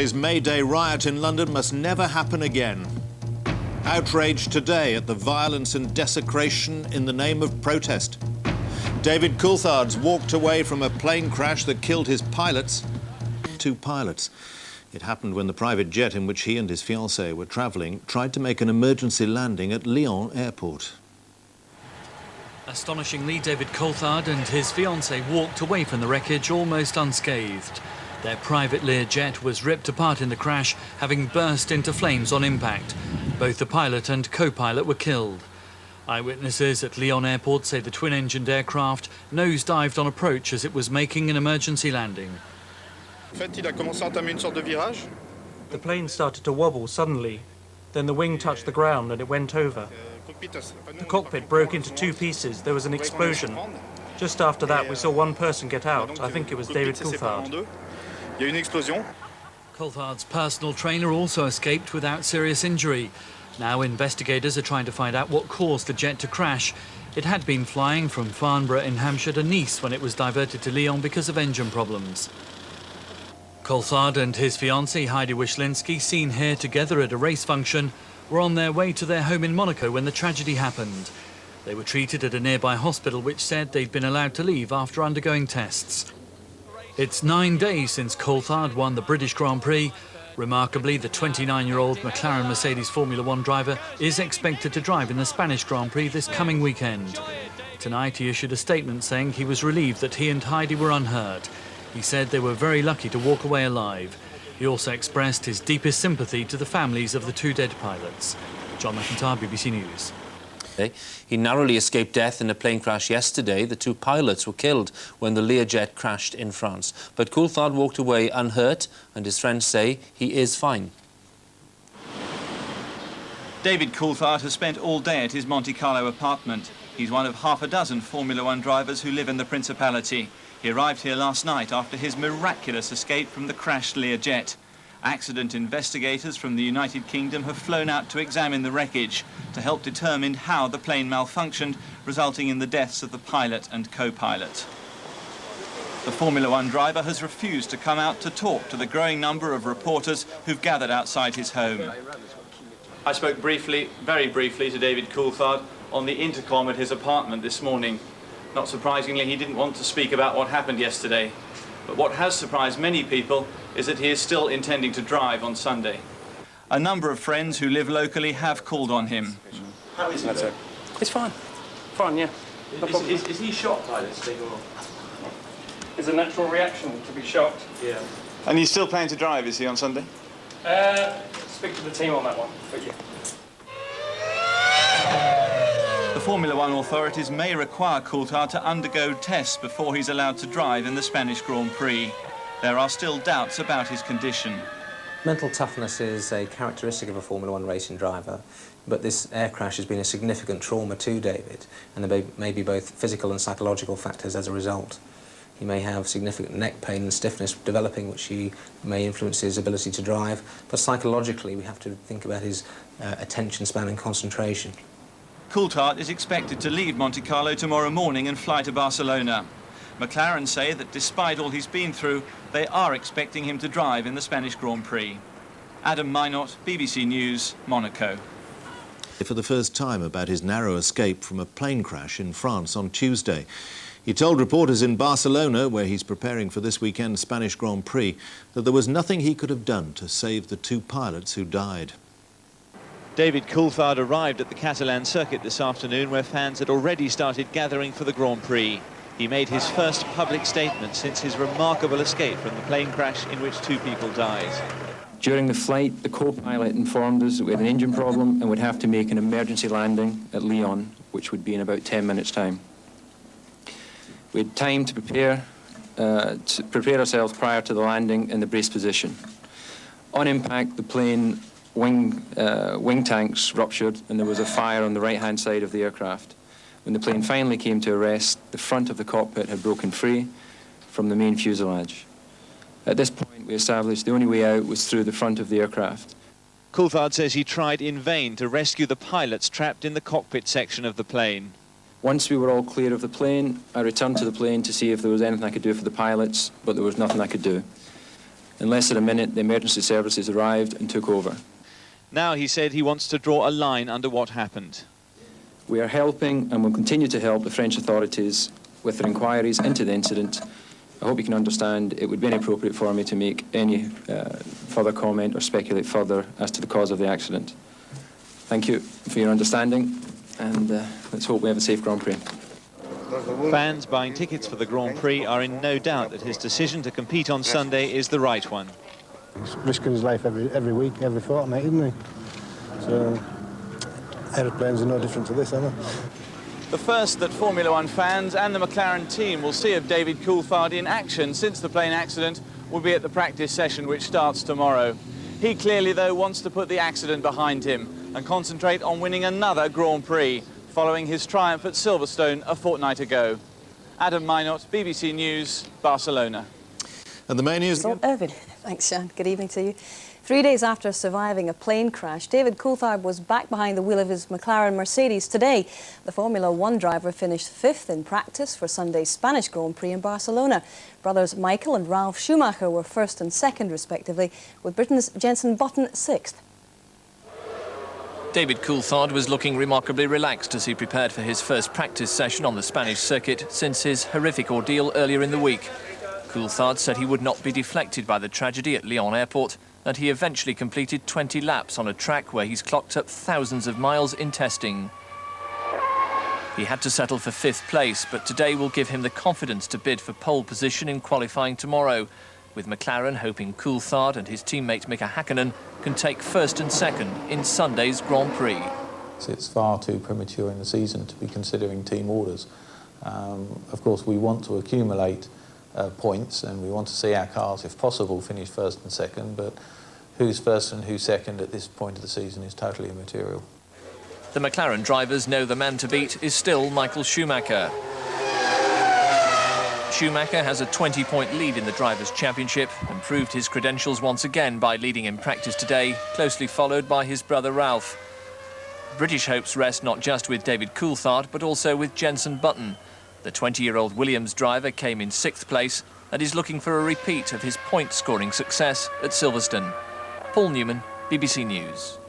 His May Day riot in London must never happen again. Outrage today at the violence and desecration in the name of protest. David Coulthard's walked away from a plane crash that killed his pilots. 2 pilots. It happened when the private jet in which he and his fiancée were travelling tried to make an emergency landing at Lyon airport. Astonishingly, David Coulthard and his fiancée walked away from the wreckage almost unscathed. Their private Learjet was ripped apart in the crash, having burst into flames on impact. Both the pilot and co-pilot were killed. Eyewitnesses at Lyon airport say the twin-engined aircraft nosedived on approach as it was making an emergency landing. The plane started to wobble suddenly. Then the wing touched the ground and it went over. The cockpit broke into 2 pieces. There was an explosion. Just after that, we saw one person get out. I think it was David Coulthard. Coulthard's personal trainer also escaped without serious injury. Now investigators are trying to find out what caused the jet to crash. It had been flying from Farnborough in Hampshire to Nice when it was diverted to Lyon because of engine problems. Coulthard and his fiancée Heidi Wyszynski, seen here together at a race function, were on their way to their home in Monaco when the tragedy happened. They were treated at a nearby hospital which said they'd been allowed to leave after undergoing tests. It's 9 days since Coulthard won the British Grand Prix. Remarkably, the 29-year-old McLaren Mercedes Formula One driver is expected to drive in the Spanish Grand Prix this coming weekend. Tonight he issued a statement saying he was relieved that he and Heidi were unhurt. He said they were very lucky to walk away alive. He also expressed his deepest sympathy to the families of the 2 dead pilots. John McIntyre, BBC News. He narrowly escaped death in a plane crash yesterday. The 2 pilots were killed when the Learjet crashed in France. But Coulthard walked away unhurt, and his friends say he is fine. David Coulthard has spent all day at his Monte Carlo apartment. He's one of half a dozen Formula One drivers who live in the Principality. He arrived here last night after his miraculous escape from the crashed Learjet. Accident investigators from the United Kingdom have flown out to examine the wreckage to help determine how the plane malfunctioned, resulting in the deaths of the pilot and co-pilot. The Formula One driver has refused to come out to talk to the growing number of reporters who've gathered outside his home. I spoke briefly, very briefly, to David Coulthard on the intercom at his apartment this morning. Not surprisingly, he didn't want to speak about what happened yesterday. But what has surprised many people is that he is still intending to drive on Sunday. A number of friends who live locally have called on him. How is he? It's fine. Fine, yeah. Is he shocked by this thing, or? It's a natural reaction to be shocked. Yeah. And he's still planning to drive, is he, on Sunday? Speak to the team on that one, but yeah. The Formula One authorities may require Coulthard to undergo tests before he's allowed to drive in the Spanish Grand Prix. There are still doubts about his condition. Mental toughness is a characteristic of a Formula One racing driver, but this air crash has been a significant trauma to David, and there may be both physical and psychological factors as a result. He may have significant neck pain and stiffness developing, which may influence his ability to drive, but psychologically we have to think about his attention span and concentration. Coulthard is expected to leave Monte Carlo tomorrow morning and fly to Barcelona. McLaren say that despite all he's been through, they are expecting him to drive in the Spanish Grand Prix. Adam Minot, BBC News, Monaco. For the first time about his narrow escape from a plane crash in France on Tuesday. He told reporters in Barcelona, where he's preparing for this weekend's Spanish Grand Prix, that there was nothing he could have done to save the 2 pilots who died. David Coulthard arrived at the Catalan circuit this afternoon, where fans had already started gathering for the Grand Prix. He made his first public statement since his remarkable escape from the plane crash in which 2 people died. During the flight, the co-pilot informed us that we had an engine problem and would have to make an emergency landing at Lyon, which would be in about 10 minutes' time. We had time to prepare ourselves prior to the landing in the brace position. On impact, the plane wing tanks ruptured and there was a fire on the right-hand side of the aircraft. When the plane finally came to a rest, the front of the cockpit had broken free from the main fuselage. At this point, we established the only way out was through the front of the aircraft. Coulthard says he tried in vain to rescue the pilots trapped in the cockpit section of the plane. Once we were all clear of the plane, I returned to the plane to see if there was anything I could do for the pilots, but there was nothing I could do. In less than a minute, the emergency services arrived and took over. Now he said he wants to draw a line under what happened. We are helping and will continue to help the French authorities with their inquiries into the incident. I hope you can understand it would be inappropriate for me to make any further comment or speculate further as to the cause of the accident. Thank you for your understanding, and let's hope we have a safe Grand Prix. Fans buying tickets for the Grand Prix are in no doubt that his decision to compete on Sunday is the right one. He's risking his life every week, every fortnight, isn't he? So, aeroplanes are no different to this, are they? The first that Formula One fans and the McLaren team will see of David Coulthard in action since the plane accident will be at the practice session, which starts tomorrow. He clearly, though, wants to put the accident behind him and concentrate on winning another Grand Prix, following his triumph at Silverstone a fortnight ago. Adam Minot, BBC News, Barcelona. And the main news... Irvin. Thanks, Sean. Good evening to you. 3 days after surviving a plane crash, David Coulthard was back behind the wheel of his McLaren Mercedes today. The Formula One driver finished 5th in practice for Sunday's Spanish Grand Prix in Barcelona. Brothers Michael and Ralf Schumacher were 1st and 2nd, respectively, with Britain's Jenson Button 6th. David Coulthard was looking remarkably relaxed as he prepared for his first practice session on the Spanish circuit since his horrific ordeal earlier in the week. Coulthard said he would not be deflected by the tragedy at Lyon airport, and he eventually completed 20 laps on a track where he's clocked up thousands of miles in testing. He had to settle for 5th place, but today will give him the confidence to bid for pole position in qualifying tomorrow, with McLaren hoping Coulthard and his teammate Mika Hakkinen can take 1st and 2nd in Sunday's Grand Prix. It's far too premature in the season to be considering team orders. Of course, we want to accumulate points, and we want to see our cars, if possible, finish 1st and 2nd, but who's 1st and who's 2nd at this point of the season is totally immaterial. The McLaren drivers know the man to beat is still Michael Schumacher. Schumacher has a 20-point lead in the Drivers' Championship and proved his credentials once again by leading in practice today, closely followed by his brother Ralf. British hopes rest not just with David Coulthard, but also with Jenson Button. The 20-year-old Williams driver came in 6th place and is looking for a repeat of his point-scoring success at Silverstone. Paul Newman, BBC News.